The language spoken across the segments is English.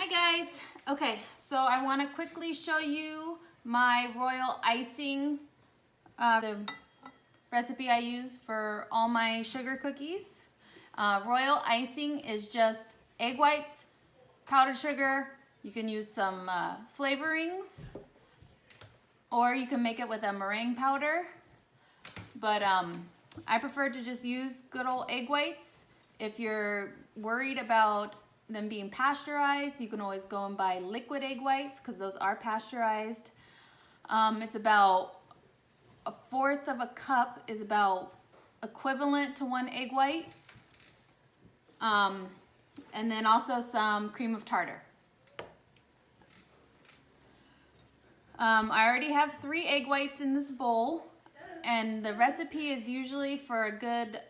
Hi guys. Okay, so I want to quickly show you my royal icing, the recipe I use for all my sugar cookies. Royal icing is just egg whites, powdered sugar. You can use some flavorings, or you can make it with a meringue powder. But I prefer to just use good old egg whites. If you're worried about them being pasteurized, you can always go and buy liquid egg whites because those are pasteurized. It's about 1/4 of a cup is about equivalent to 1 egg white. And then also some cream of tartar. I already have 3 egg whites in this bowl, and the recipe is usually for a good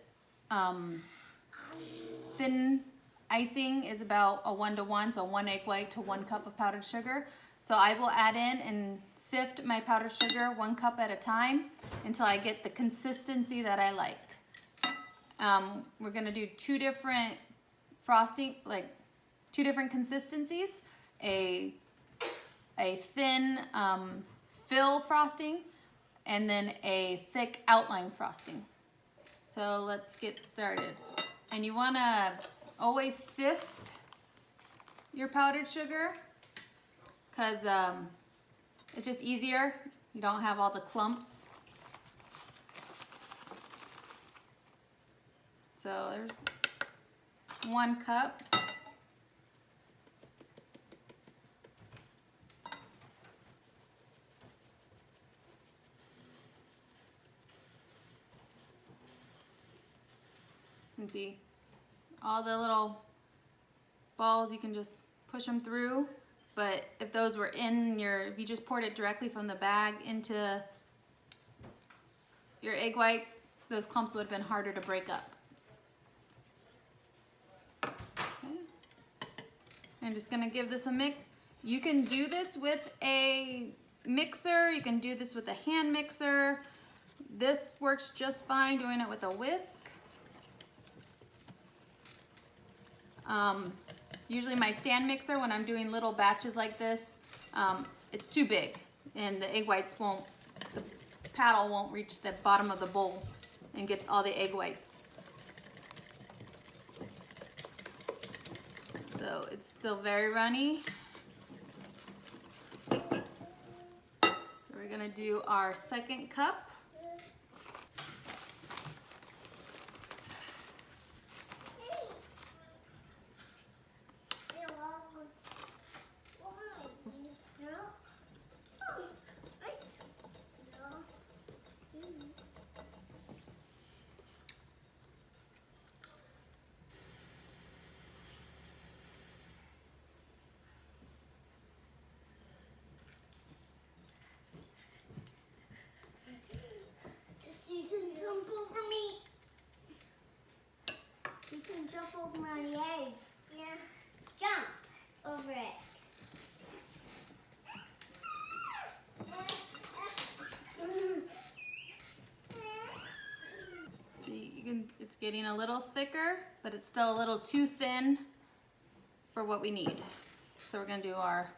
thin icing is about a 1-to-1, so 1 egg white to 1 cup of powdered sugar. So I will add in and sift my powdered sugar 1 cup at a time until I get the consistency that I like. We're gonna do 2 different frosting, like 2 different consistencies, a thin fill frosting and then a thick outline frosting. So let's get started. And you wanna always sift your powdered sugar because it's just easier. You don't have all the clumps. So there's 1 cup. You can see all the little balls, you can just push them through. But if those were in if you just poured it directly from the bag into your egg whites, those clumps would have been harder to break up. Okay. I'm just gonna give this a mix. You can do this with a mixer, you can do this with a hand mixer. This works just fine doing it with a whisk. Usually my stand mixer, when I'm doing little batches like this, it's too big and the egg whites the paddle won't reach the bottom of the bowl and get all the egg whites. So it's still very runny. So we're gonna do our 2nd cup. Jump over my egg. Yeah. Jump over it. See, it's getting a little thicker, but it's still a little too thin for what we need. So we're gonna do our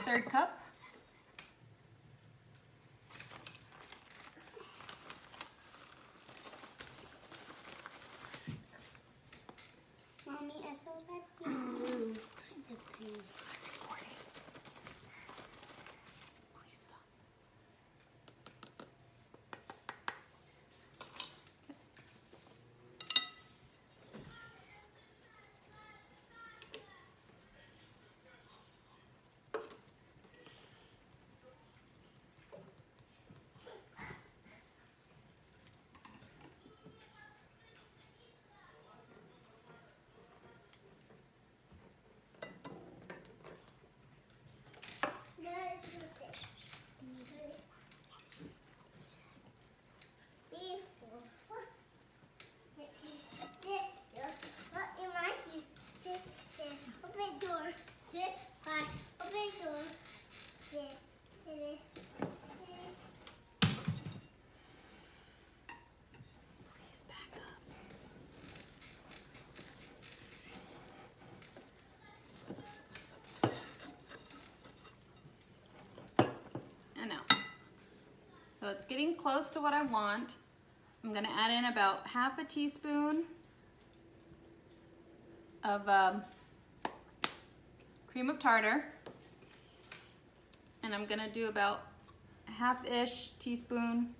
3rd cup. Mommy, I saw that blue. The blue. Please stop. Open door. Sit. Bye. Open door. Sit. Please back up. So it's getting close to what I want. I'm gonna add in about half a teaspoon of cream of tartar. And I'm gonna do about half-ish teaspoon.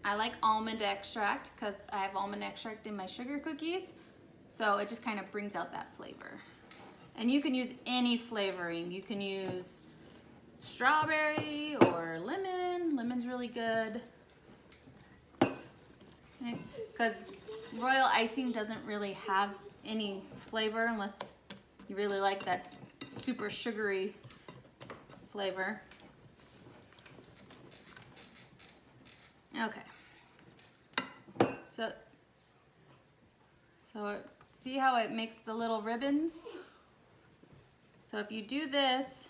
I like almond extract because I have almond extract in my sugar cookies. So it just kind of brings out that flavor. And you can use any flavoring. You can use strawberry or lemon. Lemon's really good. Because royal icing doesn't really have any flavor unless you really like that super sugary flavor. Okay. So see how it makes the little ribbons? So if you do this,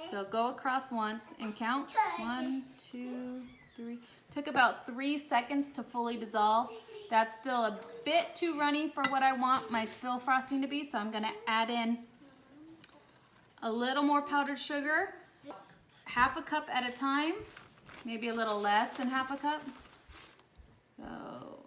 so go across once and count. 1, 2, 3. Took about 3 seconds to fully dissolve. That's still a bit too runny for what I want my fill frosting to be, so I'm gonna add in a little more powdered sugar, half a cup at a time, maybe a little less than half a cup. So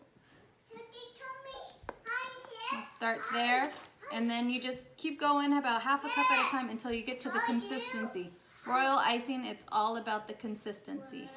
I'll start there, and then you just keep going about half a cup at a time until you get to the consistency. Royal icing, it's all about the consistency.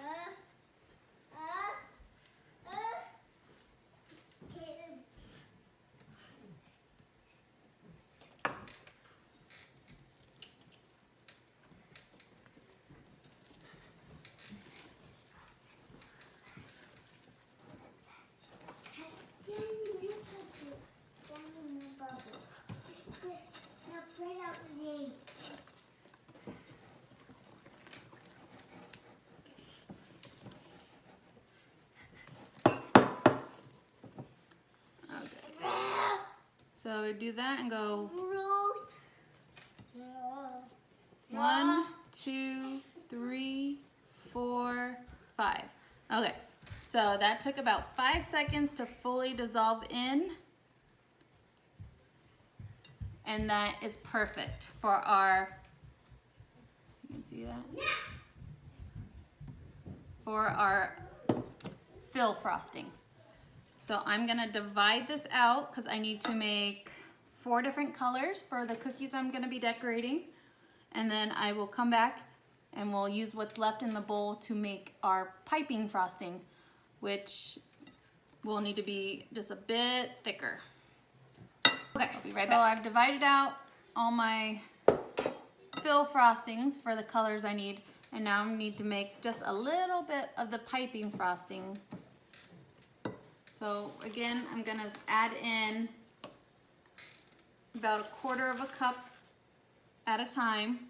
So we do that and go 1, 2, 3, 4, 5. Okay, so that took about 5 seconds to fully dissolve in. And that is perfect for our, you can see that? For our fill frosting. So I'm gonna divide this out because I need to make 4 different colors for the cookies I'm gonna be decorating. And then I will come back and we'll use what's left in the bowl to make our piping frosting, which will need to be just a bit thicker. Okay, I'll be right back. So I've divided out all my fill frostings for the colors I need, and now I need to make just a little bit of the piping frosting. So again, I'm gonna add in about 1/4 cup at a time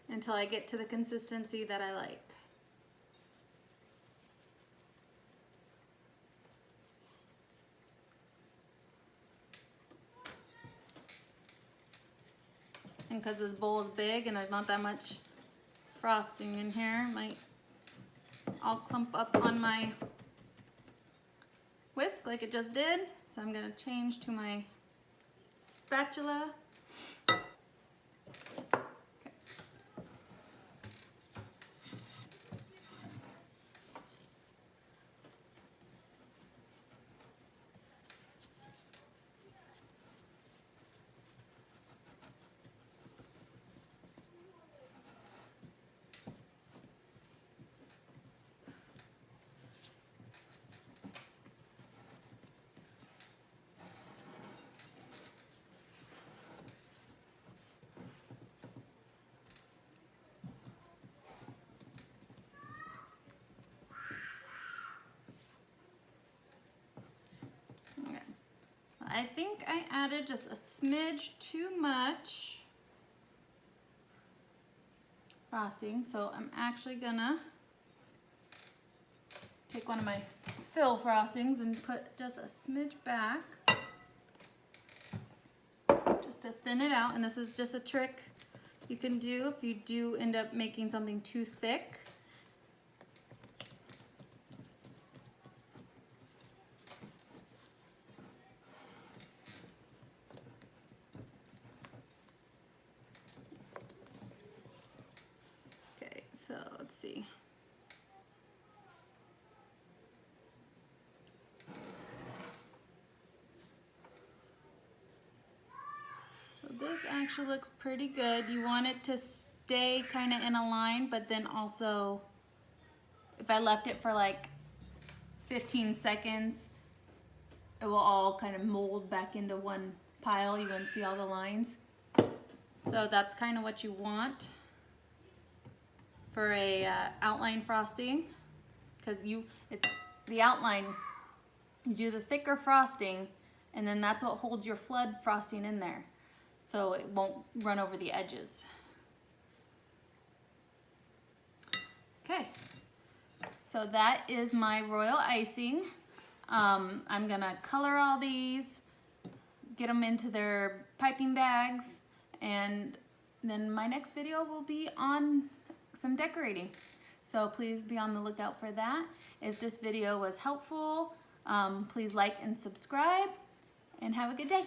until I get to the consistency that I like. And because this bowl is big and there's not that much frosting in here, it might all clump up on my whisk like it just did. So I'm gonna change to my spatula. I think I added just a smidge too much frosting, so I'm actually gonna take one of my fill frostings and put just a smidge back, just to thin it out. And this is just a trick you can do if you do end up making something too thick. So let's see. So this actually looks pretty good. You want it to stay kind of in a line, but then also if I left it for like 15 seconds, it will all kind of mold back into one pile. You wouldn't see all the lines. So that's kind of what you want for a outline frosting, because the outline, you do the thicker frosting, and then that's what holds your flood frosting in there, so it won't run over the edges. Okay, so that is my royal icing. I'm gonna color all these, get them into their piping bags, and then my next video will be on some decorating. So please be on the lookout for that. If this video was helpful, please like and subscribe, and have a good day.